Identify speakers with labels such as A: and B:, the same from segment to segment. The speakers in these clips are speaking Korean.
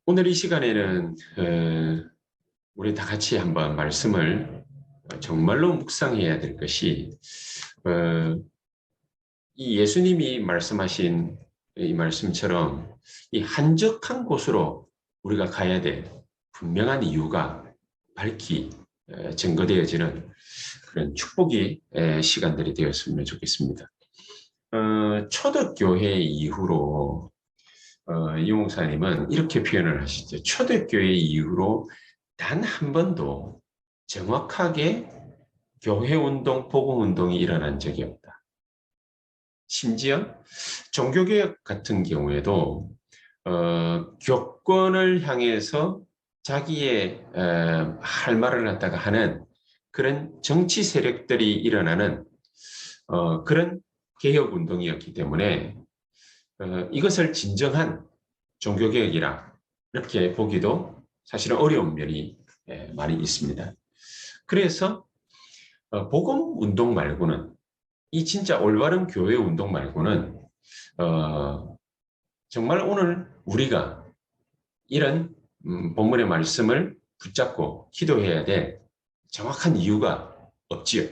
A: 오늘 이 시간에는 우리 다 같이 한번 말씀을 정말로 묵상해야 될 것이 어, 이 예수님이 말씀하신 이 말씀처럼 이 한적한 곳으로 우리가 가야 될 분명한 이유가 밝히 증거되어지는 그런 축복의 시간들이 되었으면 좋겠습니다. 초대교회 이후로 이 목사님은 이렇게 표현을 하시죠. 초대교회 이후로 단 한 번도 정확하게 교회운동, 복음운동이 일어난 적이 없다. 심지어 종교개혁 같은 경우에도 교권을 향해서 자기의 할 말을 갖다가 하는 그런 정치 세력들이 일어나는 그런 개혁운동이었기 때문에 이것을 진정한 종교개혁이라 이렇게 보기도 사실은 어려운 면이 많이 있습니다. 그래서 복음 운동 말고는 이 진짜 올바른 교회 운동 말고는 정말 오늘 우리가 이런 본문의 말씀을 붙잡고 기도해야 될 정확한 이유가 없지요.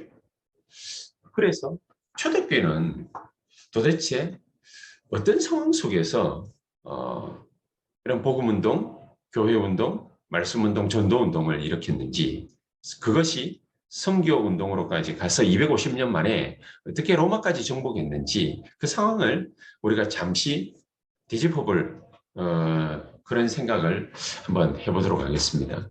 A: 그래서 초대교회는 도대체 어떤 상황 속에서 이런 복음운동, 교회운동, 말씀운동, 전도운동을 일으켰는지 그것이 선교운동으로까지 가서 250년 만에 어떻게 로마까지 정복했는지 그 상황을 우리가 잠시 뒤집어볼 그런 생각을 한번 해보도록 하겠습니다.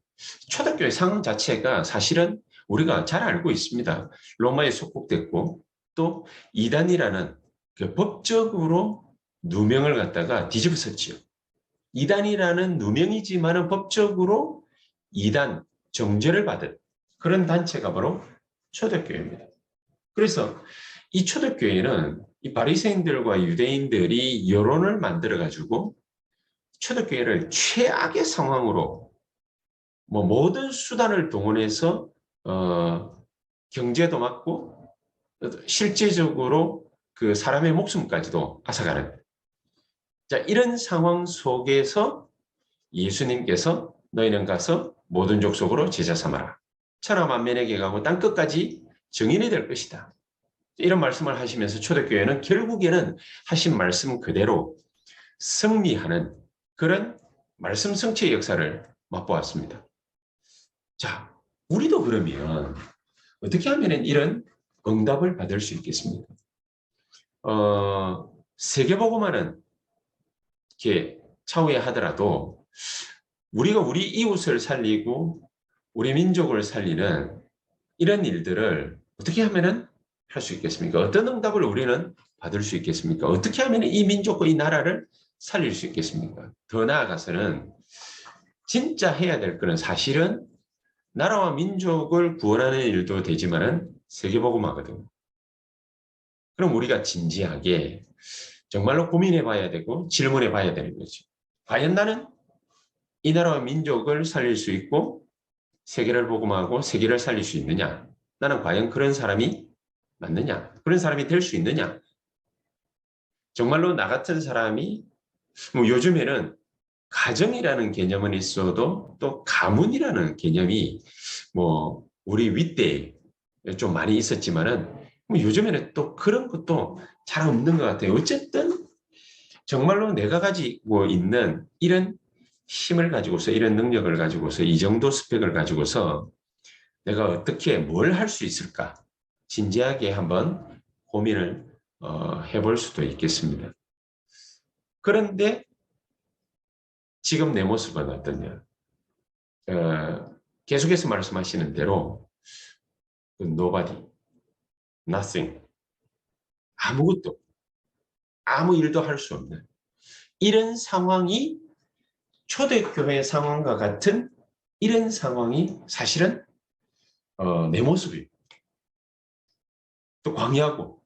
A: 초대교회 상황 자체가 사실은 우리가 잘 알고 있습니다. 로마에 속국됐고 또 이단이라는 그 법적으로 누명을 갖다가 뒤집었었지요. 이단이라는 누명이지만은 법적으로 이단 정죄를 받은 그런 단체가 바로 초대교회입니다. 그래서 이 초대교회는 이 바리새인들과 유대인들이 여론을 만들어 가지고 초대교회를 최악의 상황으로 모든 수단을 동원해서 경제도 막고 실제적으로 그 사람의 목숨까지도 앗아가는 자, 이런 상황 속에서 예수님께서 너희는 가서 모든 족속으로 제자 삼아라. 천하 만민에게 가고 땅 끝까지 증인이 될 것이다. 이런 말씀을 하시면서 초대교회는 결국에는 하신 말씀 그대로 승리하는 그런 말씀 성취의 역사를 맛보았습니다. 자, 우리도 그러면 어떻게 하면 이런 응답을 받을 수 있겠습니까? 세계복음화는 이렇게 차후에 하더라도 우리가 우리 이웃을 살리고 우리 민족을 살리는 이런 일들을 어떻게 하면 할 수 있겠습니까? 어떤 응답을 우리는 받을 수 있겠습니까? 어떻게 하면 이 민족과 이 나라를 살릴 수 있겠습니까? 더 나아가서는 진짜 해야 될 거는 사실은 나라와 민족을 구원하는 일도 되지만은 세계복음화거든요. 그럼 우리가 진지하게 정말로 고민해 봐야 되고 질문해 봐야 되는 거죠. 과연 나는 이 나라와 민족을 살릴 수 있고 세계를 복음하고 세계를 살릴 수 있느냐? 나는 과연 그런 사람이 맞느냐? 그런 사람이 될 수 있느냐? 정말로 나 같은 사람이 요즘에는 가정이라는 개념은 있어도 또 가문이라는 개념이 우리 윗대에 좀 많이 있었지만은 요즘에는 또 그런 것도 잘 없는 것 같아요. 어쨌든 정말로 내가 가지고 있는 이런 힘을 가지고서 이런 능력을 가지고서 이 정도 스펙을 가지고서 내가 어떻게 뭘 할 수 있을까? 진지하게 한번 고민을 해볼 수도 있겠습니다. 그런데 지금 내 모습은 어떠냐? 계속해서 말씀하시는 대로 nobody, nothing, 아무것도, 아무 일도 할 수 없는 이런 상황이 초대교회 상황과 같은 이런 상황이 사실은 내 모습이에요. 또 광야고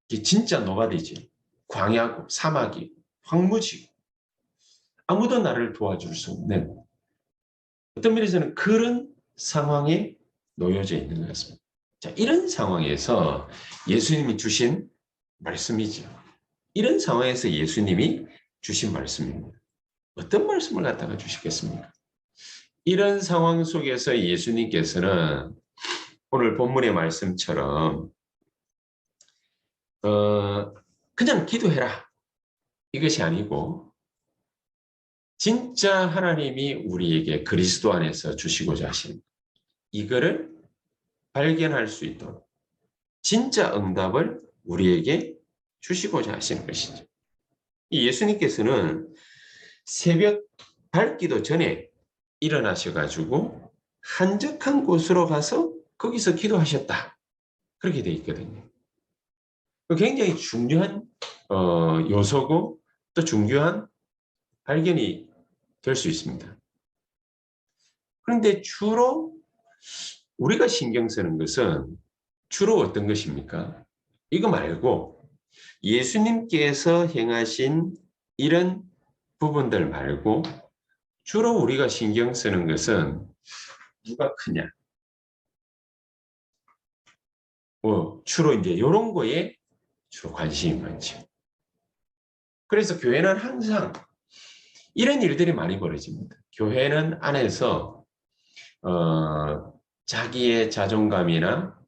A: 이게 진짜 노바디지. 광야고 사막이 황무지 아무도 나를 도와줄 수 없는 어떤 면에서는 그런 상황에 놓여져 있는 것 같습니다. 자, 이런 상황에서 예수님이 주신 말씀이죠. 이런 상황에서 예수님이 주신 말씀입니다. 어떤 말씀을 갖다가 주시겠습니까? 이런 상황 속에서 예수님께서는 오늘 본문의 말씀처럼 그냥 기도해라 이것이 아니고 진짜 하나님이 우리에게 그리스도 안에서 주시고자 하신 이거를 발견할 수 있도록 진짜 응답을 우리에게 주시고자 하시는 것이죠. 이 예수님께서는 새벽 밝기도 전에 일어나셔가지고 한적한 곳으로 가서 거기서 기도하셨다. 그렇게 되어 있거든요. 굉장히 중요한 요소고 또 중요한 발견이 될 수 있습니다. 그런데 주로 우리가 신경 쓰는 것은 주로 어떤 것입니까? 이거 말고 예수님께서 행하신 이런 부분들 말고 주로 우리가 신경 쓰는 것은 누가 크냐? 주로 이제 이런 거에 주로 관심이 많죠. 그래서 교회는 항상 이런 일들이 많이 벌어집니다. 교회는 안에서 자기의 자존감이나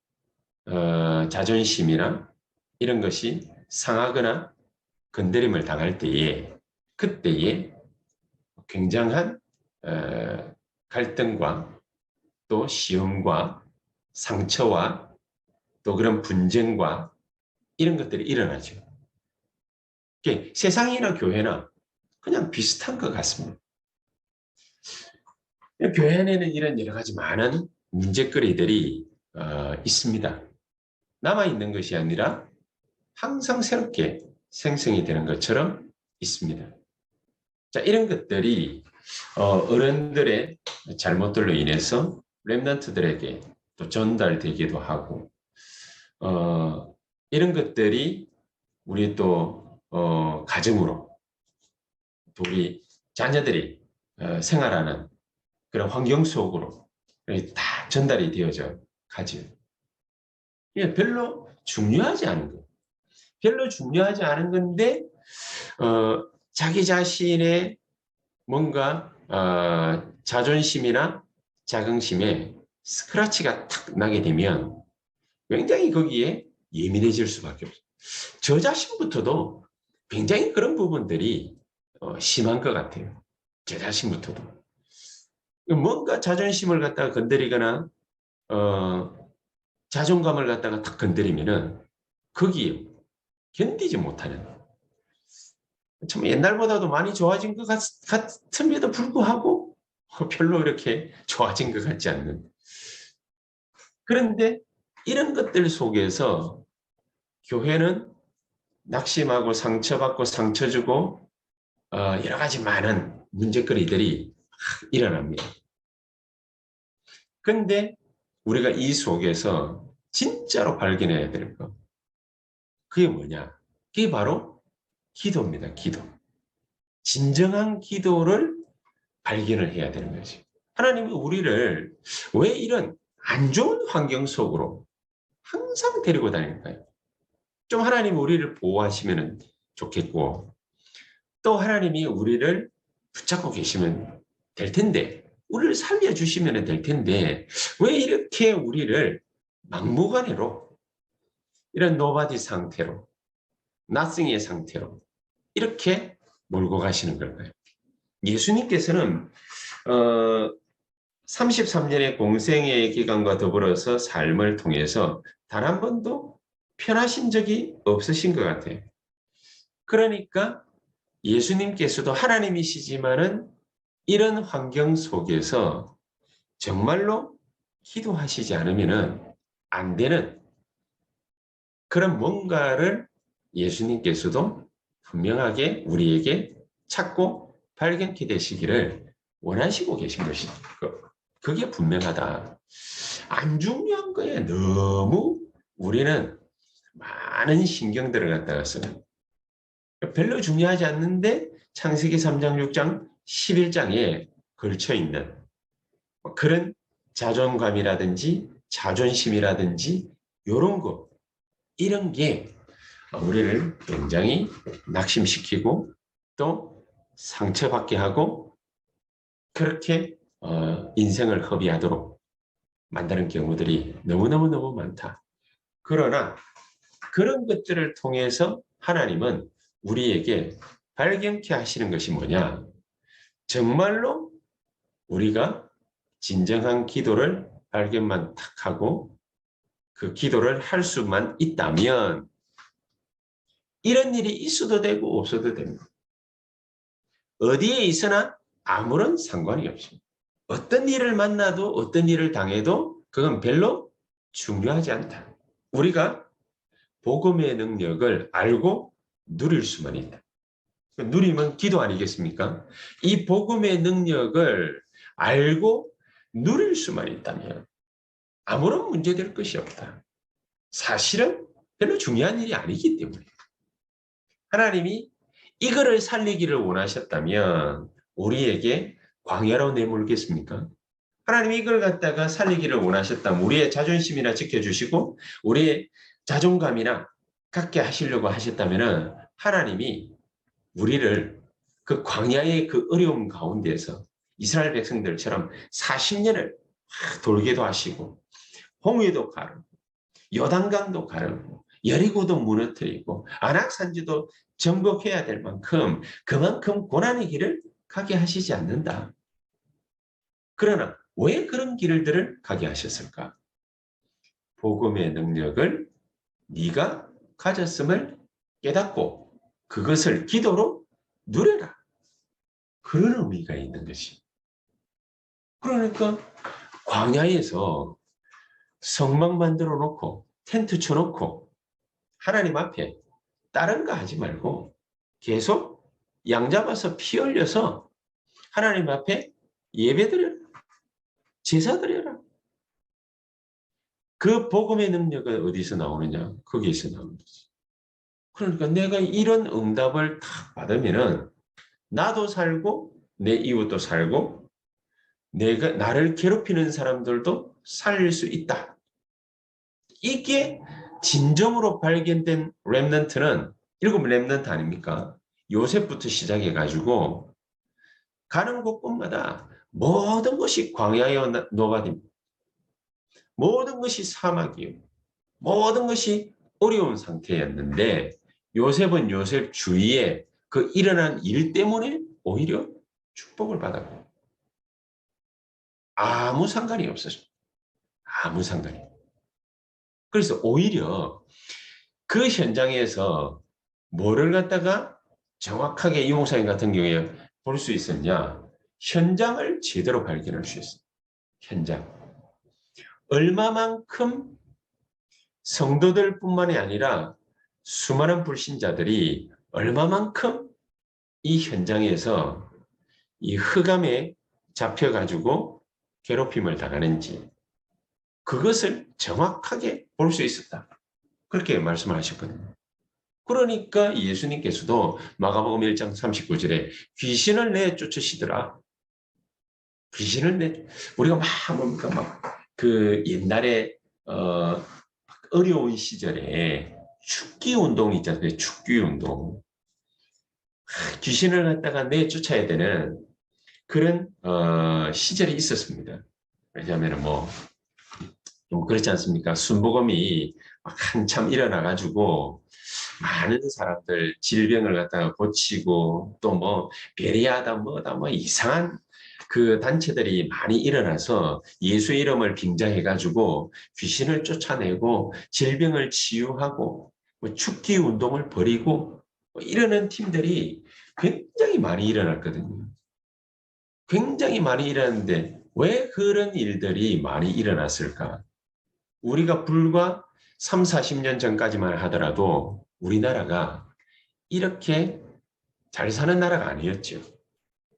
A: 자존심이나 이런 것이 상하거나 건드림을 당할 때에 그때에 굉장한 갈등과 또 시험과 상처와 또 그런 분쟁과 이런 것들이 일어나죠. 세상이나 교회나 그냥 비슷한 것 같습니다. 교회 안에는 이런 여러 가지 많은 문제거리들이 있습니다. 남아있는 것이 아니라 항상 새롭게 생성이 되는 것처럼 있습니다. 자, 이런 것들이 어른들의 잘못들로 인해서 렘넌트들에게 또 전달되기도 하고 이런 것들이 우리 또 가정으로 또 우리 자녀들이 생활하는 그런 환경 속으로 다 전달이 되어져 가죠. 별로 중요하지 않은 거. 별로 중요하지 않은 건데 자기 자신의 뭔가 자존심이나 자긍심에 스크래치가 탁 나게 되면 굉장히 거기에 예민해질 수밖에 없어요. 저 자신부터도 굉장히 그런 부분들이 심한 것 같아요. 저 자신부터도. 뭔가 자존심을 갖다가 건드리거나 자존감을 갖다가 탁 건드리면은 거기에 견디지 못하는 참 옛날보다도 많이 좋아진 것 같음에도 불구하고 별로 이렇게 좋아진 것 같지 않는 그런데 이런 것들 속에서 교회는 낙심하고 상처받고 상처 주고 여러 가지 많은 문제거리들이 일어납니다. 그런데 우리가 이 속에서 진짜로 발견해야 될 것 그게 뭐냐? 그게 바로 기도입니다. 기도. 진정한 기도를 발견을 해야 되는 거죠. 하나님은 우리를 왜 이런 안 좋은 환경 속으로 항상 데리고 다닐까요? 좀 하나님이 우리를 보호하시면 좋겠고 또 하나님이 우리를 붙잡고 계시면 될 텐데 우리를 살려주시면 될 텐데 왜 이렇게 우리를 막무가내로 이런 노바디 상태로 nothing의 상태로 이렇게 몰고 가시는 걸까요? 예수님께서는 33년의 공생의 기간과 더불어서 삶을 통해서 단 한 번도 편하신 적이 없으신 것 같아요. 그러니까 예수님께서도 하나님이시지만은 이런 환경 속에서 정말로 기도하시지 않으면 안 되는 그런 뭔가를 예수님께서도 분명하게 우리에게 찾고 발견케 되시기를 원하시고 계신 것이죠. 그게 분명하다. 안 중요한 거에 너무 우리는 많은 신경들을 갖다가 쓰는 별로 중요하지 않는데 창세기 3장, 6장, 11장에 걸쳐있는 그런 자존감이라든지 자존심이라든지 이런 거 이런 게 우리를 굉장히 낙심시키고 또 상처받게 하고 그렇게 인생을 허비하도록 만드는 경우들이 너무너무 많다. 그러나 그런 것들을 통해서 하나님은 우리에게 발견케 하시는 것이 뭐냐? 정말로 우리가 진정한 기도를 발견만 탁 하고 그 기도를 할 수만 있다면 이런 일이 있어도 되고 없어도 됩니다. 어디에 있으나 아무런 상관이 없습니다. 어떤 일을 만나도 어떤 일을 당해도 그건 별로 중요하지 않다. 우리가 복음의 능력을 알고 누릴 수만 있다. 누리면 기도 아니겠습니까? 이 복음의 능력을 알고 누릴 수만 있다면 아무런 문제될 것이 없다. 사실은 별로 중요한 일이 아니기 때문에 하나님이 이거를 살리기를 원하셨다면 우리에게 광야로 내몰겠습니까? 하나님이 이걸 갖다가 살리기를 원하셨다면 우리의 자존심이나 지켜주시고 우리의 자존감이나 갖게 하시려고 하셨다면 하나님이 우리를 그 광야의 그 어려움 가운데서 이스라엘 백성들처럼 40년을 돌기도 하시고 홍해도 가르고 요단강도 가르고 여리고도 무너뜨리고 안악산지도 정복해야 될 만큼 그만큼 고난의 길을 가게 하시지 않는다. 그러나 왜 그런 길들을 가게 하셨을까? 복음의 능력을 네가 가졌음을 깨닫고 그것을 기도로 누려라. 그런 의미가 있는 것이. 그러니까 광야에서 성막 만들어 놓고 텐트 쳐놓고 하나님 앞에 다른 거 하지 말고 계속 양 잡아서 피 흘려서 하나님 앞에 예배드려라. 제사드려라. 그 복음의 능력은 어디서 나오느냐? 거기에서 나오는 거지. 그러니까 내가 이런 응답을 딱 받으면은 나도 살고 내 이웃도 살고 내가 나를 괴롭히는 사람들도 살릴 수 있다. 이게 진정으로 발견된 렘넌트는 일곱 렘넌트 아닙니까? 요셉부터 시작해가지고 가는 곳곳마다 모든 것이 광야여 노바디입니다. 모든 것이 사막이요. 모든 것이 어려운 상태였는데 요셉은 요셉 주위에 그 일어난 일 때문에 오히려 축복을 받았고 아무 상관이 없었어요. 아무 상관이. 그래서 오히려 그 현장에서 뭐를 갖다가 정확하게 이 목사님 같은 경우에 볼 수 있었냐? 현장을 제대로 발견할 수 있어요. 현장. 얼마만큼 성도들뿐만이 아니라 수많은 불신자들이 얼마만큼 이 현장에서 이 흑암에 잡혀가지고 괴롭힘을 당하는지 그것을 정확하게 볼 수 있었다. 그렇게 말씀을 하셨거든요. 그러니까 예수님께서도 마가복음 1장 39절에 귀신을 내쫓으시더라. 귀신을 우리가 뭡니까 그 옛날에 어려운 시절에 축기 운동이 있잖아요. 축기 운동. 귀신을 갖다가 내쫓아야 되는 그런 시절이 있었습니다. 왜냐하면 좀 그렇지 않습니까? 순복음이 한참 일어나가지고 많은 사람들 질병을 갖다가 고치고 또 베리아다 뭐다 이상한 그 단체들이 많이 일어나서 예수 이름을 빙자해가지고 귀신을 쫓아내고 질병을 치유하고 축기 운동을 벌이고 이러는 팀들이 굉장히 많이 일어났거든요. 굉장히 많이 일어났는데 왜 그런 일들이 많이 일어났을까? 우리가 불과 3, 40년 전까지만 하더라도 우리나라가 이렇게 잘 사는 나라가 아니었죠.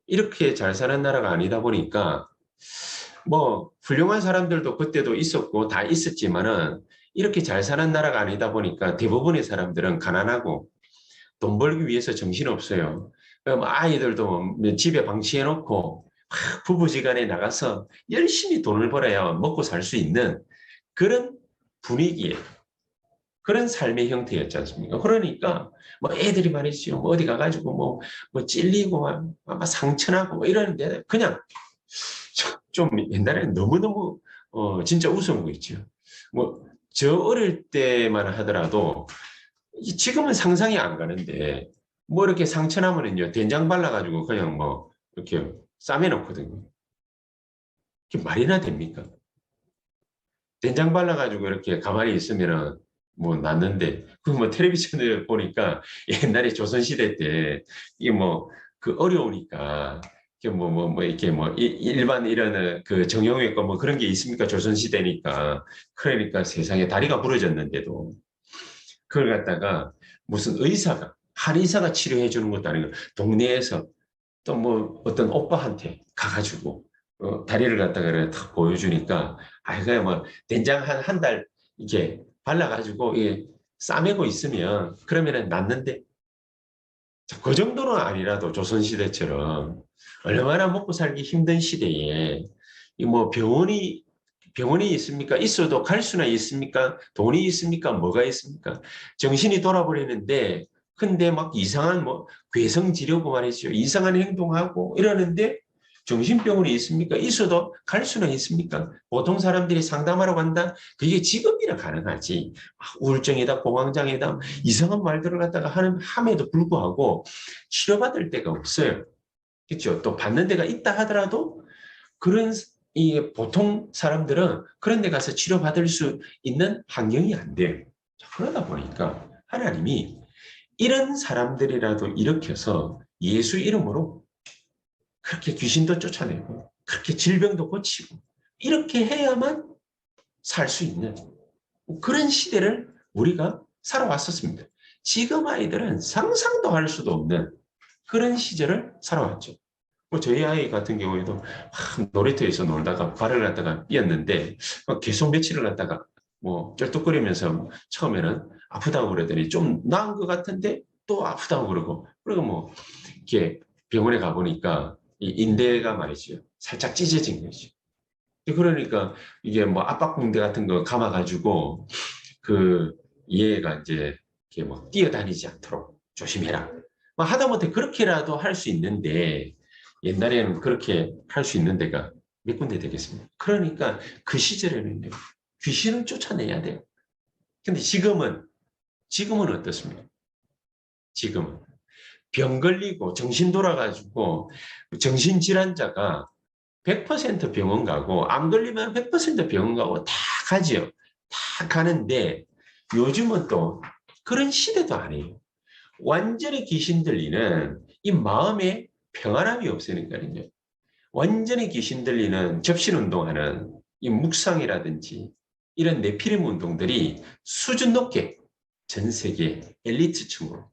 A: 이렇게 잘 사는 나라가 아니다 보니까 훌륭한 사람들도 그때도 있었고 다 있었지만은 이렇게 잘 사는 나라가 아니다 보니까 대부분의 사람들은 가난하고 돈 벌기 위해서 정신없어요. 그럼 아이들도 집에 방치해놓고 부부지간에 나가서 열심히 돈을 벌어야 먹고 살 수 있는 그런 분위기에 그런 삶의 형태였지 않습니까? 그러니까 뭐 애들이 말이죠. 뭐 어디 가가지고 뭐 찔리고 막 상처나고 뭐 이러는데 그냥 좀 옛날에는 너무너무 진짜 우스운 거 있죠. 뭐 저 어릴 때만 하더라도 지금은 상상이 안 가는데 뭐 이렇게 상처 나면은요 된장 발라가지고 그냥 뭐 이렇게 싸매놓거든요. 그게 말이나 됩니까? 된장 발라가지고 이렇게 가만히 있으면은 뭐 낫는데 그 뭐 텔레비전을 보니까 옛날에 조선시대 때 이게 뭐 그 어려우니까 이게 뭐 이렇게 뭐 일반 이런 그 정형외과 뭐 그런 게 있습니까? 조선시대니까 그러니까 세상에 다리가 부러졌는데도 그걸 갖다가 무슨 의사가 한의사가 치료해 주는 것도 아니고 동네에서 또 뭐 어떤 오빠한테 가가지고 다리를 갖다가 이렇게 탁 보여주니까 아이가 뭐 된장 한 달 이게 발라가지고 이게 싸매고 있으면 그러면은 낫는데 그 정도는 아니라도 조선시대처럼 얼마나 먹고 살기 힘든 시대에 이 뭐 병원이 있습니까? 있어도 갈 수나 있습니까? 돈이 있습니까? 뭐가 있습니까? 정신이 돌아버리는데 근데 막 이상한 뭐 괴성 지르고 말이죠. 이상한 행동하고 이러는데 정신병원이 있습니까? 있어도 갈 수는 있습니까? 보통 사람들이 상담하러 간다? 그게 직업이라 가능하지. 우울증이다, 공황장애다, 이상한 말들을 갖다가 함에도 불구하고 치료받을 데가 없어요. 그렇죠? 또 받는 데가 있다 하더라도 그런 이 보통 사람들은 그런 데 가서 치료받을 수 있는 환경이 안 돼요. 그러다 보니까 하나님이 이런 사람들이라도 일으켜서 예수 이름으로 그렇게 귀신도 쫓아내고 그렇게 질병도 고치고 이렇게 해야만 살 수 있는 그런 시대를 우리가 살아왔었습니다. 지금 아이들은 상상도 할 수도 없는 그런 시절을 살아왔죠. 뭐 저희 아이 같은 경우에도 놀이터에서 놀다가 발을 갖다가 삐었는데 계속 며칠을 갖다가 뭐 쩔뚝거리면서 처음에는 아프다고 그러더니 좀 나은 것 같은데 또 아프다고 그러고 뭐 이렇게 병원에 가보니까 이 인대가 말이죠 살짝 찢어진 거죠. 그러니까 이게 뭐 압박붕대 같은 거 감아가지고 그 얘가 이제 이렇게 뭐 뛰어다니지 않도록 조심해라. 뭐 하다못해 그렇게라도 할 수 있는데 옛날에는 그렇게 할 수 있는 데가 몇 군데 되겠습니다. 그러니까 그 시절에는 귀신을 쫓아내야 돼요. 근데 지금은 어떻습니까? 지금은 병 걸리고 정신 돌아가지고 정신질환자가 100% 병원 가고 암 걸리면 100% 병원 가고 다 가지요. 다 가는데 요즘은 또 그런 시대도 아니에요. 완전히 귀신 들리는 이 마음의 평안함이 없으니까요. 완전히 귀신 들리는 접신 운동하는 이 묵상이라든지 이런 네피림 운동들이 수준 높게 전 세계 엘리트층으로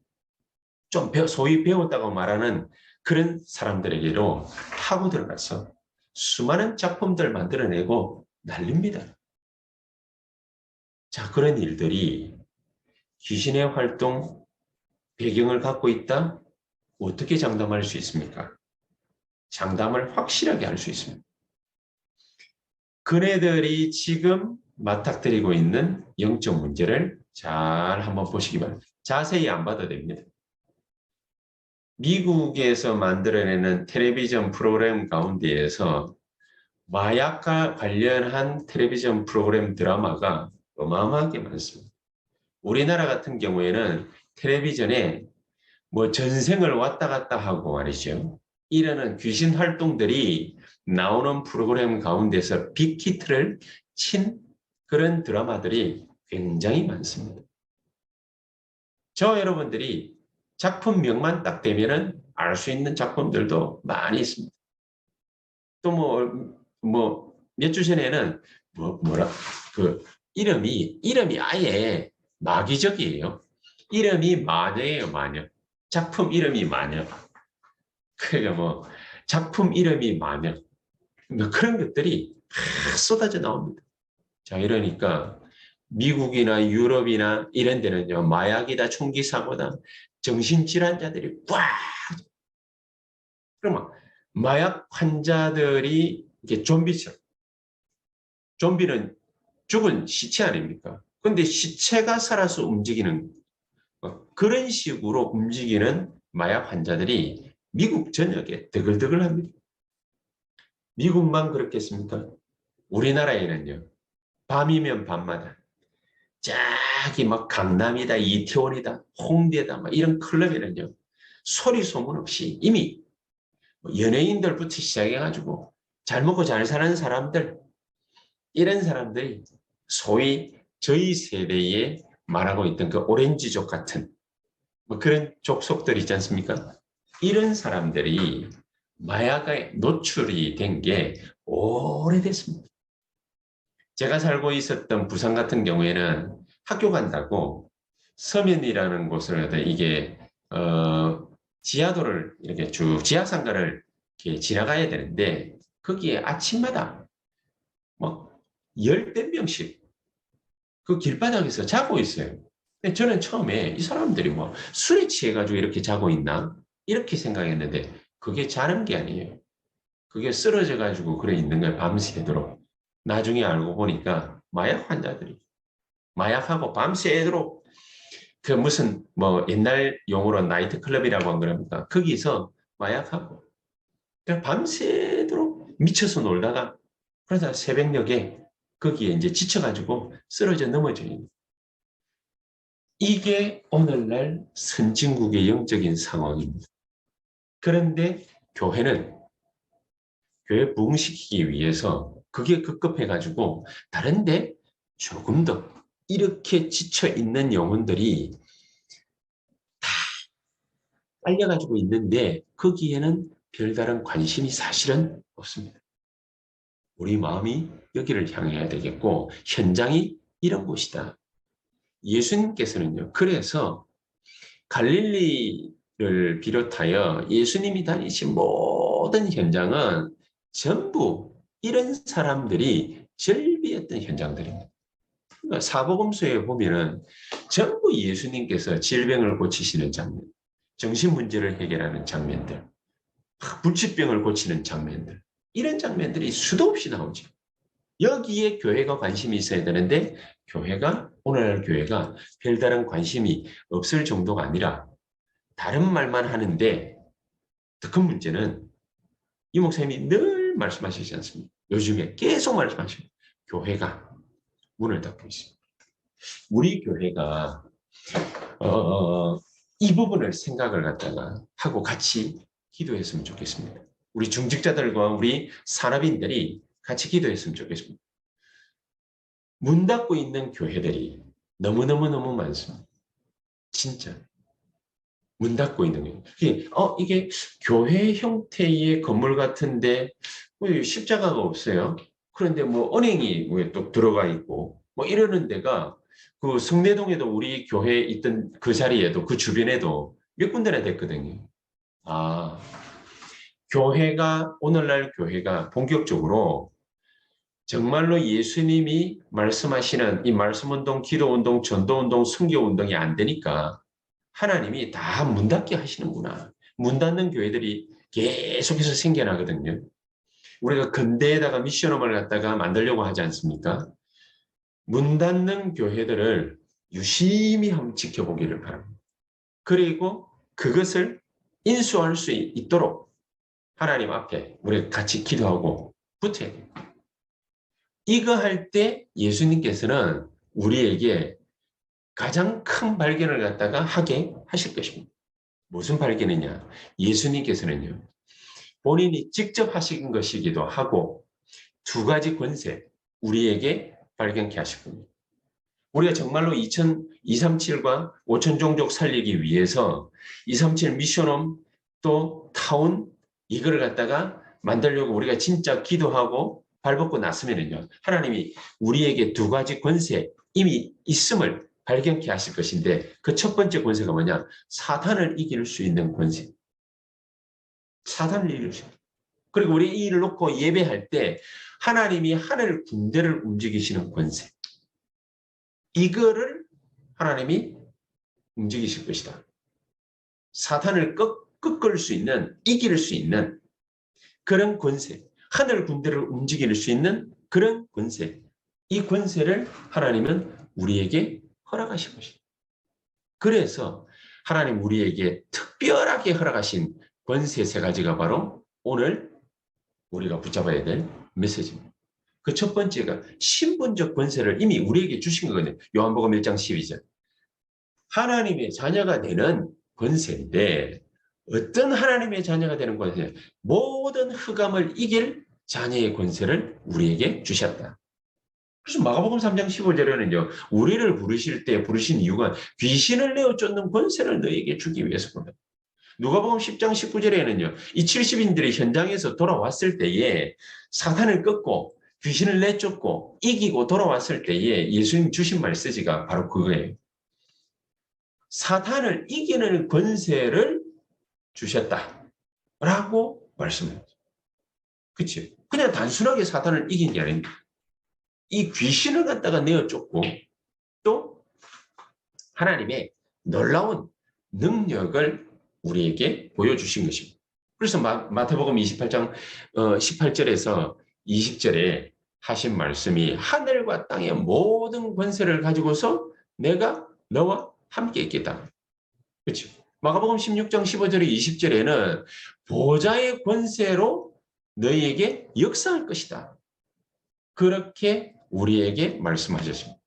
A: 좀 소위 배웠다고 말하는 그런 사람들에게로 하고 들어가서 수많은 작품들 만들어내고 난립니다. 자, 그런 일들이 귀신의 활동 배경을 갖고 있다? 어떻게 장담할 수 있습니까? 장담을 확실하게 할 수 있습니다. 그네들이 지금 맞닥뜨리고 있는 영적 문제를 잘 한번 보시기 바랍니다. 자세히 안 봐도 됩니다. 미국에서 만들어내는 텔레비전 프로그램 가운데에서 마약과 관련한 텔레비전 프로그램 드라마가 어마어마하게 많습니다. 우리나라 같은 경우에는 텔레비전에 뭐 전생을 왔다 갔다 하고 말이죠. 이러는 귀신 활동들이 나오는 프로그램 가운데서 빅히트를 친 그런 드라마들이 굉장히 많습니다. 저 여러분들이 작품명만 딱 되면은 알 수 있는 작품들도 많이 있습니다. 또 몇 주 전에는 그 이름이 아예 마귀적이에요. 이름이 마녀예요, 마녀. 작품 이름이 마녀. 그러니까 뭐 작품 이름이 마녀. 뭐 그런 것들이 쏟아져 나옵니다. 자, 이러니까 미국이나 유럽이나 이런 데는요, 마약이다, 총기 사고다, 정신질환자들이 꽉. 그러면 마약 환자들이 이게 좀비처럼, 좀비는 죽은 시체 아닙니까? 근데 시체가 살아서 움직이는 그런 식으로 움직이는 마약 환자들이 미국 전역에 드글드글합니다. 미국만 그렇겠습니까? 우리나라에는요. 밤이면 밤마다 저기 막 강남이다, 이태원이다, 홍대다 막 이런 클럽에는요. 소리 소문 없이 이미 연예인들부터 시작해가지고 잘 먹고 잘 사는 사람들 이런 사람들이 소위 저희 세대에 말하고 있던 그 오렌지족 같은 뭐 그런 족속들 있지 않습니까? 이런 사람들이 마약에 노출이 된 게 오래됐습니다. 제가 살고 있었던 부산 같은 경우에는 학교 간다고 서면이라는 곳을 이게 지하도를 이렇게 쭉 지하상가를 이렇게 지나가야 되는데 거기에 아침마다 막 열댓 명씩 그 길바닥에서 자고 있어요. 근데 저는 처음에 이 사람들이 뭐 술에 취해가지고 이렇게 자고 있나? 이렇게 생각했는데 그게 자는 게 아니에요. 그게 쓰러져가지고 그래 있는 거예요. 밤새도록. 나중에 알고 보니까 마약 환자들이 마약하고 밤새도록 그 무슨 뭐 옛날 용어로 나이트클럽이라고 한 거랍니까? 거기서 마약하고 그냥 밤새도록 미쳐서 놀다가 그러다 새벽녘에 거기에 이제 지쳐가지고 쓰러져 넘어져요. 이게 오늘날 선진국의 영적인 상황입니다. 그런데 교회는 교회 부흥시키기 위해서 그게 급급해가지고 다른데 조금 더 이렇게 지쳐있는 영혼들이 다 빨려가지고 있는데 거기에는 별다른 관심이 사실은 없습니다. 우리 마음이 여기를 향해야 되겠고 현장이 이런 곳이다. 예수님께서는요. 그래서 갈릴리를 비롯하여 예수님이 다니신 모든 현장은 전부 이런 사람들이 절비했던 현장들입니다. 그러니까 사복음서에 보면은 전부 예수님께서 질병을 고치시는 장면, 정신 문제를 해결하는 장면들, 불치병을 고치는 장면들, 이런 장면들이 수도 없이 나오죠. 여기에 교회가 관심이 있어야 되는데 교회가 오늘날 교회가 별다른 관심이 없을 정도가 아니라 다른 말만 하는데 더 큰 문제는 이 목사님이 늘 말씀하시지 않습니까? 요즘에 계속 말씀하십니다. 교회가 문을 닫고 있습니다. 우리 교회가 이 부분을 생각을 갖다가 하고 같이 기도했으면 좋겠습니다. 우리 중직자들과 우리 산업인들이 같이 기도했으면 좋겠습니다. 문 닫고 있는 교회들이 너무너무너무 많습니다. 진짜. 문 닫고 있는 거예요. 이게 교회 형태의 건물 같은데 십자가가 없어요. 그런데 뭐 은행이 왜 또 들어가 있고 뭐 이러는 데가 그 성내동에도 우리 교회에 있던 그 자리에도 그 주변에도 몇 군데나 됐거든요. 아, 교회가 오늘날 교회가 본격적으로 정말로 예수님이 말씀하시는 이 말씀운동, 기도운동, 전도운동, 선교운동이 안 되니까 하나님이 다 문 닫게 하시는구나. 문 닫는 교회들이 계속해서 생겨나거든요. 우리가 근대에다가 미션홈을 갖다가 만들려고 하지 않습니까? 문 닫는 교회들을 유심히 한번 지켜보기를 바랍니다. 그리고 그것을 인수할 수 있도록 하나님 앞에 우리가 같이 기도하고 붙어야 돼요. 이거 할 때 예수님께서는 우리에게 가장 큰 발견을 갖다가 하게 하실 것입니다. 무슨 발견이냐? 예수님께서는요. 본인이 직접 하신 것이기도 하고 두 가지 권세 우리에게 발견케 하실 겁니다. 우리가 정말로 237과 5천 종족 살리기 위해서 237 미션홈 또 타운 이거를 갖다가 만들려고 우리가 진짜 기도하고 발벗고 났으면요. 하나님이 우리에게 두 가지 권세 이미 있음을 발견케 하실 것인데 그 첫 번째 권세가 뭐냐? 사탄을 이길 수 있는 권세. 사단을 이길 수 있는. 그리고 우리 이 일을 놓고 예배할 때 하나님이 하늘 군대를 움직이시는 권세. 이거를 하나님이 움직이실 것이다. 사탄을 꺾을 수 있는, 이길 수 있는 그런 권세. 하늘 군대를 움직일 수 있는 그런 권세. 이 권세를 하나님은 우리에게 허락하신 것입니다. 그래서 하나님 우리에게 특별하게 허락하신 권세 세 가지가 바로 오늘 우리가 붙잡아야 될 메시지입니다. 그 첫 번째가 신분적 권세를 이미 우리에게 주신 거거든요. 요한복음 1장 12절. 하나님의 자녀가 되는 권세인데 어떤 하나님의 자녀가 되는 권세? 모든 흑암을 이길 자녀의 권세를 우리에게 주셨다. 그래서 마가복음 3장 15절에는요. 우리를 부르실 때 부르신 이유가 귀신을 내어 쫓는 권세를 너에게 주기 위해서입니다. 누가복음 10장 19절에는요. 이 70인들이 현장에서 돌아왔을 때에 사탄을 꺾고 귀신을 내쫓고 이기고 돌아왔을 때에 예수님 주신 말씀이 바로 그거예요. 사탄을 이기는 권세를 주셨다라고 말씀합니다. 그렇지? 그냥 단순하게 사탄을 이긴 게 아닙니다. 이 귀신을 갖다가 내어쫓고 또 하나님의 놀라운 능력을 우리에게 보여주신 것입니다. 그래서 마태복음 28장 18절에서 20절에 하신 말씀이 하늘과 땅의 모든 권세를 가지고서 내가 너와 함께 있겠다. 그렇죠? 마가복음 16장 15절에 20절에는 보좌의 권세로 너희에게 역사할 것이다. 그렇게 우리에게 말씀하셨습니다.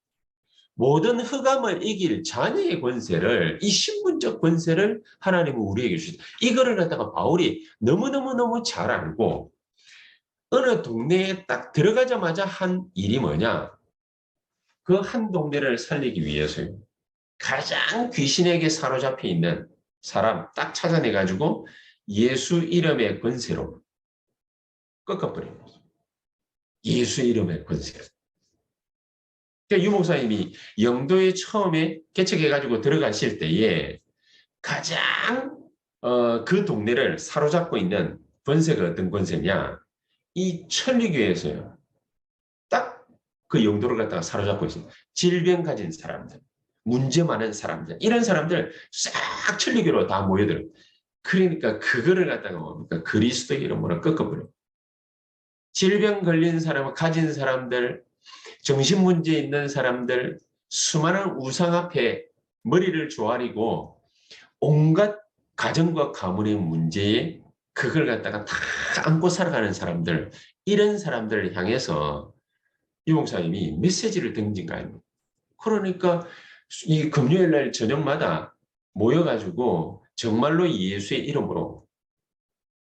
A: 모든 흑암을 이길 자녀의 권세를, 이 신분적 권세를 하나님은 우리에게 주셨다. 이거를 갖다가 바울이 너무너무 잘 알고 어느 동네에 딱 들어가자마자 한 일이 뭐냐? 그 한 동네를 살리기 위해서요. 가장 귀신에게 사로잡혀 있는 사람 딱 찾아내가지고 예수 이름의 권세로 꺾어버린 거죠. 예수 이름의 권세로. 그러니까 유 목사님이 영도에 처음에 개척해가지고 들어가실 때에 가장 그 동네를 사로잡고 있는 권세가 어떤 권세냐? 이 천리교에서요. 딱 그 영도를 갖다가 사로잡고 있습니다. 질병 가진 사람들, 문제 많은 사람들, 이런 사람들 싹 천리교로 다 모여들어요. 그러니까 그거를 갖다가 뭡니까? 그리스도의 이름으로 꺾어버려요. 질병 걸린 사람, 가진 사람들, 정신문제 있는 사람들, 수많은 우상 앞에 머리를 조아리고 온갖 가정과 가문의 문제에 그걸 갖다가 다 안고 살아가는 사람들, 이런 사람들을 향해서 유 목사님이 메시지를 던진 거 아닙니까? 그러니까 이 금요일 날 저녁마다 모여가지고 정말로 예수의 이름으로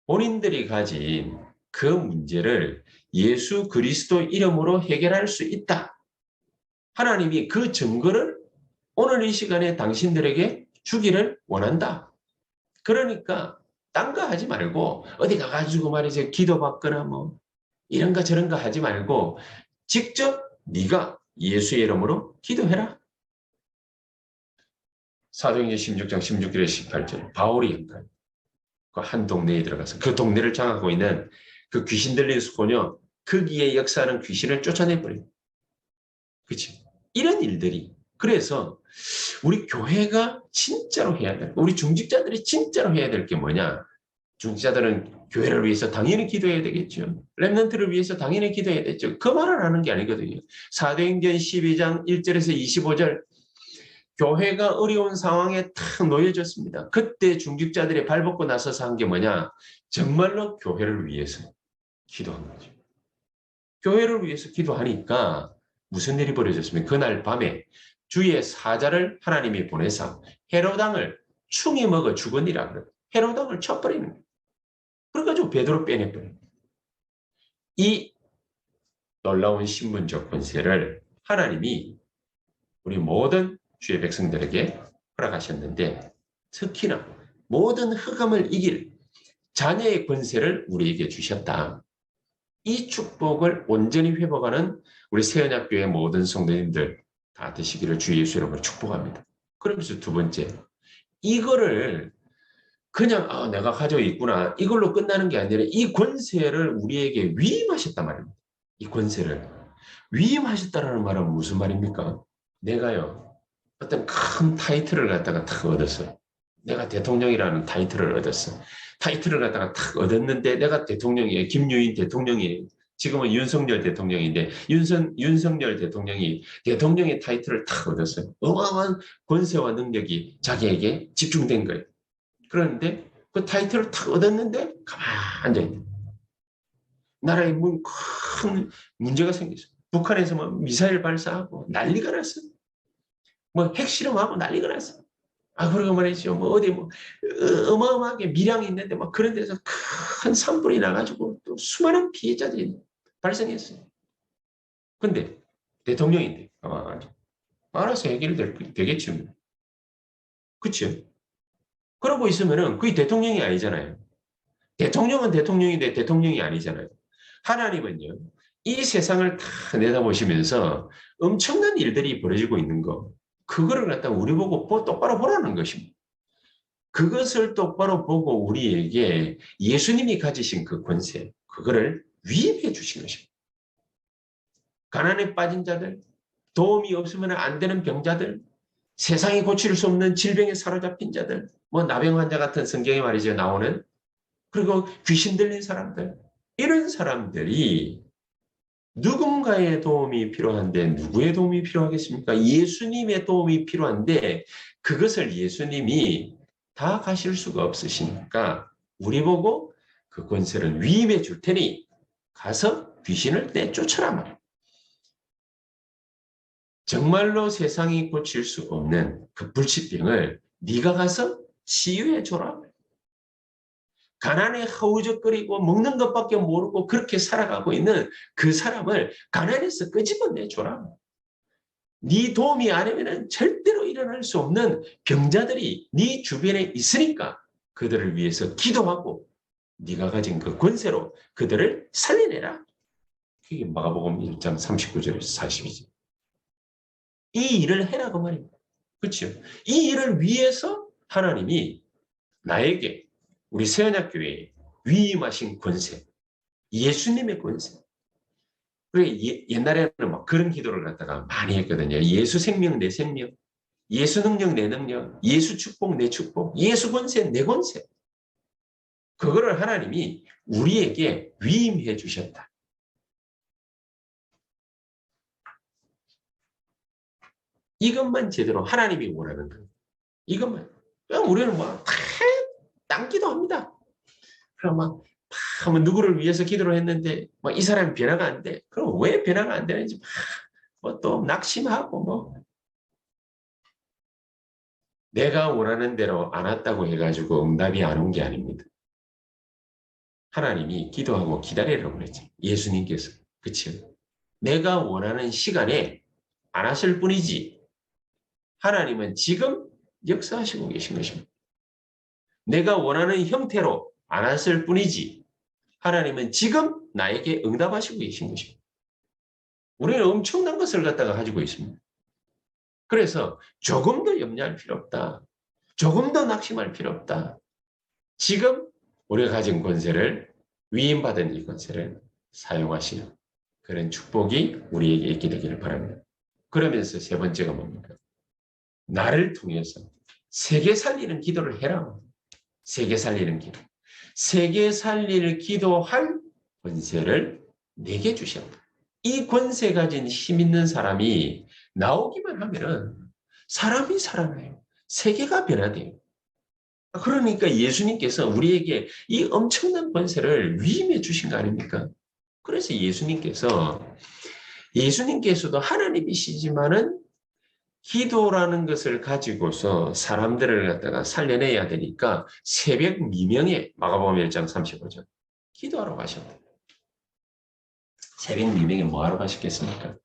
A: 본인들이 가진 그 문제를 예수 그리스도 이름으로 해결할 수 있다. 하나님이 그 증거를 오늘 이 시간에 당신들에게 주기를 원한다. 그러니까 딴 거 하지 말고 어디 가가지고 말이죠. 기도받거나 뭐 이런 거 저런 거 하지 말고 직접 네가 예수의 이름으로 기도해라. 사도행전 16장 16절에 18절 바울이 그 한 동네에 들어가서 그 동네를 장악하고 있는 그 귀신 들린 소녀 거기에 역사하는 귀신을 쫓아내버려요. 그렇지? 이런 일들이 그래서 우리 교회가 진짜로 해야 될 우리 중직자들이 진짜로 해야 될 게 뭐냐? 중직자들은 교회를 위해서 당연히 기도해야 되겠죠. 렘넌트를 위해서 당연히 기도해야 되죠. 그 말을 하는 게 아니거든요. 사도행전 12장 1절에서 25절 교회가 어려운 상황에 탁 놓여졌습니다. 그때 중직자들이 발벗고 나서서 한 게 뭐냐? 정말로 교회를 위해서 기도한 거죠. 교회를 위해서 기도하니까 무슨 일이 벌어졌습니까? 그날 밤에 주의 사자를 하나님이 보내사 헤롯 왕을 충이 먹어 죽으니라 그래요. 헤롯 왕을 쳐버리는 거예요. 그래가지고 베드로 빼내버려요. 이 놀라운 신분적 권세를 하나님이 우리 모든 주의 백성들에게 허락하셨는데 특히나 모든 흑암을 이길 자녀의 권세를 우리에게 주셨다. 이 축복을 온전히 회복하는 우리 새언약교회 모든 성도님들 다 되시기를 주 예수 이름으로 축복합니다. 그러면서 두 번째, 이거를 그냥 내가 가지고 있구나 이걸로 끝나는 게 아니라 이 권세를 우리에게 위임하셨단 말입니다. 이 권세를 위임하셨다는 말은 무슨 말입니까? 내가요 어떤 큰 타이틀을 갖다가 탁 얻었어요. 내가 대통령이라는 타이틀을 얻었어. 타이틀을 갖다가 탁 얻었는데 내가 대통령이에요. 김유인 대통령이에요. 지금은 윤석열 대통령인데 윤석열 대통령이 대통령의 타이틀을 탁 얻었어요. 어마어마한 권세와 능력이 자기에게 집중된 거예요. 그런데 그 타이틀을 탁 얻었는데 가만히 앉아있는 나라에 큰 문제가 생겼어요. 북한에서 뭐 미사일 발사하고 난리가 났어요. 뭐 핵실험하고 난리가 났어요. 그러고 말이죠. 뭐 어디 뭐 어마어마하게 밀양이 있는데 막 그런 데서 큰 산불이 나가지고 또 수많은 피해자들이 발생했어요. 근데 대통령인데 알아서 되겠죠. 그렇죠? 그러고 있으면은 그게 대통령이 아니잖아요. 대통령은 대통령인데 대통령이 아니잖아요. 하나님은요, 이 세상을 다 내다보시면서 엄청난 일들이 벌어지고 있는 거, 그거를 갖다가 우리 보고 똑바로 보라는 것입니다. 그것을 똑바로 보고 우리에게 예수님이 가지신 그 권세, 그거를 위임해 주신 것입니다. 가난에 빠진 자들, 도움이 없으면 안 되는 병자들, 세상이 고칠 수 없는 질병에 사로잡힌 자들, 뭐 나병 환자 같은 성경에 말이죠 나오는, 그리고 귀신 들린 사람들, 이런 사람들이 누군가의 도움이 필요한데 누구의 도움이 필요하겠습니까? 예수님의 도움이 필요한데 그것을 예수님이 다 가실 수가 없으시니까 우리 보고 그 권세를 위임해 줄 테니 가서 귀신을 내쫓으라 말이에요. 정말로 세상이 고칠 수 없는 그 불치병을 네가 가서 치유해 줘라. 가난에 허우적거리고 먹는 것밖에 모르고 그렇게 살아가고 있는 그 사람을 가난에서 끄집어내줘라. 네 도움이 아니면 절대로 일어날 수 없는 병자들이 네 주변에 있으니까 그들을 위해서 기도하고 네가 가진 그 권세로 그들을 살려내라. 그게 마가복음 1장 39절에서 42절. 이 일을 해라고 말입니다. 그렇죠? 이 일을 위해서 하나님이 나에게 우리 세언약교회에 위임하신 권세, 예수님의 권세. 그래 옛날에는 막 그런 기도를 갖다가 많이 했거든요. 예수 생명 내 생명, 예수 능력 내 능력, 예수 축복 내 축복, 예수 권세 내 권세. 그거를 하나님이 우리에게 위임해 주셨다. 이것만 제대로 하나님이 원하는 거예요. 이것만. 우리는 뭐 땅기도 합니다. 그럼 막 하면 누구를 위해서 기도를 했는데 이 사람이 변화가 안 돼. 그럼 왜 변화가 안 되는지 뭐 또 낙심하고 뭐 내가 원하는 대로 안 왔다고 해가지고 응답이 안 온 게 아닙니다. 하나님이 기도하고 기다리라고 그랬죠. 예수님께서. 그치요? 내가 원하는 시간에 안 하실 뿐이지 하나님은 지금 역사하시고 계신 것입니다. 내가 원하는 형태로 안 하실 뿐이지 하나님은 지금 나에게 응답하시고 계신 것입니다. 우리는 엄청난 것을 갖다가 가지고 있습니다. 그래서 조금 더 염려할 필요 없다. 조금 더 낙심할 필요 없다. 지금 우리가 가진 권세를 위임받은 이 권세를 사용하시는 그런 축복이 우리에게 있게 되기를 바랍니다. 그러면서 세 번째가 뭡니까? 나를 통해서 세계 살리는 기도를 해라. 세계 살리는 기도. 세계 살릴 기도할 권세를 내게 주셨다. 이 권세 가진 힘 있는 사람이 나오기만 하면은 사람이 살아나요. 세계가 변화돼요. 그러니까 예수님께서 우리에게 이 엄청난 권세를 위임해 주신 거 아닙니까? 그래서 예수님께서도 하나님이시지만은 기도라는 것을 가지고서 사람들을 갖다가 살려내야 되니까 새벽 미명에 마가복음 1장 35절 기도하러 가셨다. 새벽 미명에 뭐하러 가셨겠습니까?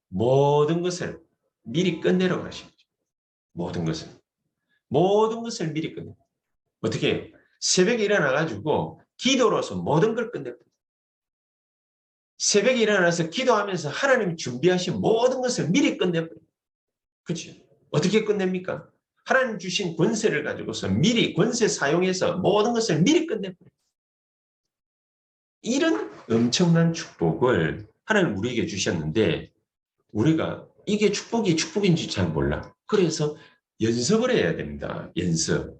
A: 모든 것을 미리 끝내러 가신 거죠. 모든 것을 미리 끝내. 어떻게 새벽에 일어나가지고 기도로서 모든 걸 끝냅니다. 새벽에 일어나서 기도하면서 하나님 준비하신 모든 것을 미리 끝내버려요. 그렇죠? 어떻게 끝냅니까? 하나님 주신 권세를 가지고서 미리 권세 사용해서 모든 것을 미리 끝내버려요. 이런 엄청난 축복을 하나님 우리에게 주셨는데 우리가 이게 축복인지 잘 몰라. 그래서 연습을 해야 됩니다. 연습.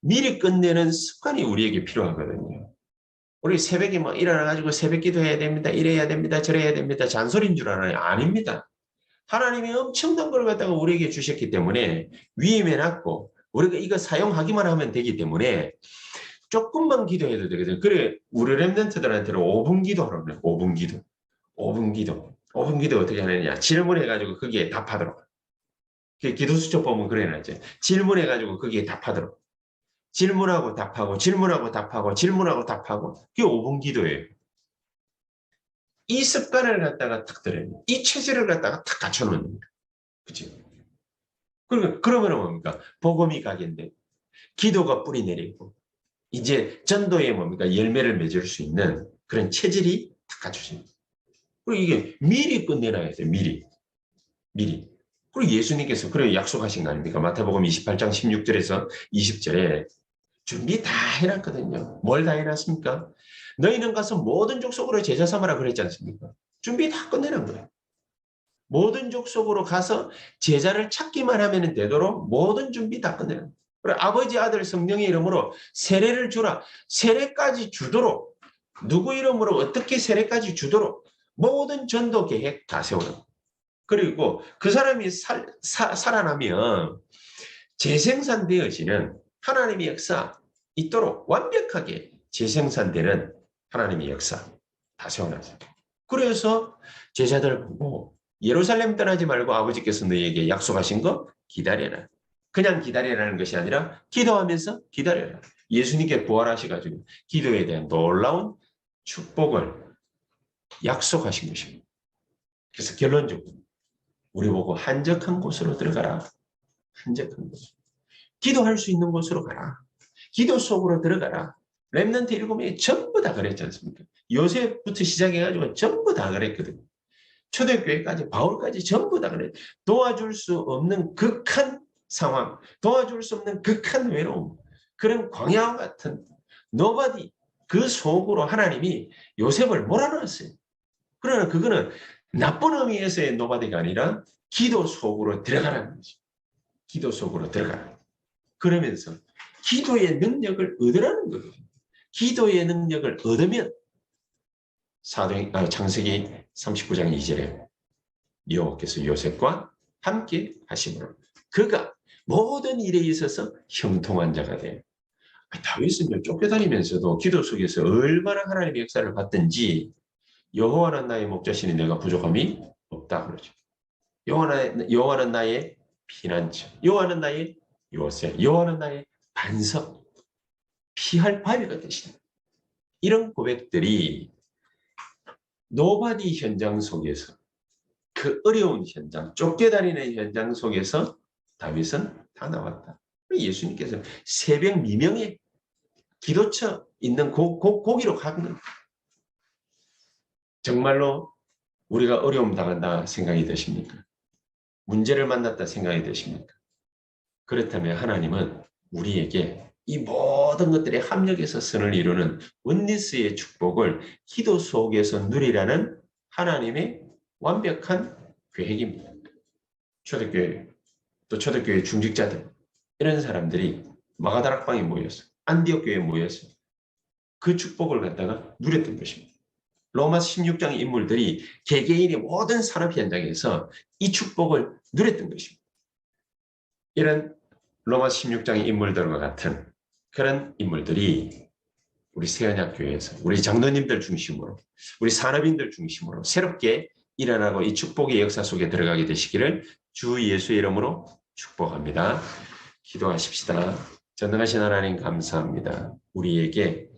A: 미리 끝내는 습관이 우리에게 필요하거든요. 우리 새벽에 뭐 일어나가지고 새벽 기도해야 됩니다. 이래야 됩니다. 저래야 됩니다. 잔소리인 줄 알아요? 아닙니다. 하나님이 엄청난 걸 갖다가 우리에게 주셨기 때문에 위임해 놨고 우리가 이거 사용하기만 하면 되기 때문에 조금만 기도해도 되거든요. 그래 우리 랩런트들한테는 5분 기도하라고 그래요. 5분 기도. 5분 기도. 5분 기도 어떻게 하느냐. 질문해가지고 거기에 답하도록. 기도 수첩 보면 그래 놨죠. 질문해가지고 거기에 답하도록. 질문하고 답하고 질문하고 답하고 질문하고 답하고 그게 5분 기도예요. 이 습관을 갖다가 탁 들여요. 이 체질을 갖다가 탁 갖춰놓는 거예요. 그치? 그러면 뭡니까? 복음이 가겠는데 기도가 뿌리 내리고 이제 전도에 뭡니까? 열매를 맺을 수 있는 그런 체질이 탁 갖춰집니다. 그리고 이게 미리 끝내놔야 돼요. 미리. 그리고 예수님께서 그래 약속하신 거 아닙니까? 마태복음 28장 16절에서 20절에 준비 다 해놨거든요. 뭘 다 해놨습니까? 너희는 가서 모든 족속으로 제자 삼으라 그랬지 않습니까? 준비 다 끝내는 거예요. 모든 족속으로 가서 제자를 찾기만 하면 되도록 모든 준비 다 끝내는 거예요. 그리고 아버지, 아들, 성령의 이름으로 세례를 주라. 세례까지 주도록 누구 이름으로 어떻게 세례까지 주도록 모든 전도 계획 다 세우는 거예요. 그리고 그 사람이 살아나면 재생산되어지는 하나님의 역사 있도록 완벽하게 재생산되는 하나님의 역사 다 세워놨어요. 그래서 제자들 보고 예루살렘 떠나지 말고 아버지께서 너희에게 약속하신 거 기다려라. 그냥 기다리라는 것이 아니라 기도하면서 기다려라. 예수님께 부활하셔가지고 기도에 대한 놀라운 축복을 약속하신 것입니다. 그래서 결론적으로 우리 보고 한적한 곳으로 들어가라. 한적한 곳. 기도할 수 있는 곳으로 가라. 기도 속으로 들어가라. 렘넌트 7명이 전부 다 그랬지 않습니까? 요셉부터 시작해가지고 전부 다 그랬거든요. 초대교회까지 바울까지 전부 다 그랬. 도와줄 수 없는 극한 상황, 도와줄 수 없는 극한 외로움, 그런 광야와 같은 nobody 그 속으로 하나님이 요셉을 몰아넣었어요. 그러나 그거는 나쁜 의미에서의 nobody가 아니라 기도 속으로 들어가라는 거죠. 기도 속으로 들어가라. 그러면서 기도의 능력을 얻으라는 거예요. 기도의 능력을 얻으면 창세기 39장 2절에 여호와께서 요셉과 함께 하심으로 그가 모든 일에 있어서 형통한 자가 돼요. 다윗은 쫓겨다니면서도 기도 속에서 얼마나 하나님의 역사를 받든지 여호와는 나의 목자시니 내가 부족함이 없다 그러죠. 여호와는 나의 피난처, 여호와는 나의 요새, 여호와는 나의 반석, 피할 바위가 되신다. 이런 고백들이 노바디 현장 속에서 그 어려운 현장, 쫓겨다니는 현장 속에서 다윗은 다 나왔다. 예수님께서 새벽 미명에 기도처 있는 고기로 가는 정말로 우리가 어려움 당한다 생각이 드십니까? 문제를 만났다 생각이 드십니까? 그렇다면 하나님은 우리에게 이 모든 것들이 합력해서 선을 이루는 원리스의 축복을 기도 속에서 누리라는 하나님의 완벽한 계획입니다. 초대교회, 또 초대교회 중직자들 이런 사람들이 마가다락방에 모였어요. 안디옥 교회에 모였어요. 그 축복을 갖다가 누렸던 것입니다. 로마서 16장의 인물들이 개개인의 모든 산업 현장에서 이 축복을 누렸던 것입니다. 이런 로마서 16장의 인물들과 같은 그런 인물들이 우리 새언약교회에서 우리 장로님들 중심으로 우리 산업인들 중심으로 새롭게 일어나고 이 축복의 역사 속에 들어가게 되시기를 주 예수의 이름으로 축복합니다. 기도하십시다. 전능하신 하나님 감사합니다. 우리에게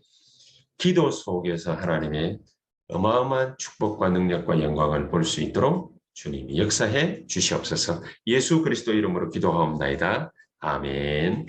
A: 기도 속에서 하나님의 어마어마한 축복과 능력과 영광을 볼 수 있도록 주님이 역사해 주시옵소서. 예수 그리스도 이름으로 기도하옵나이다. 아멘.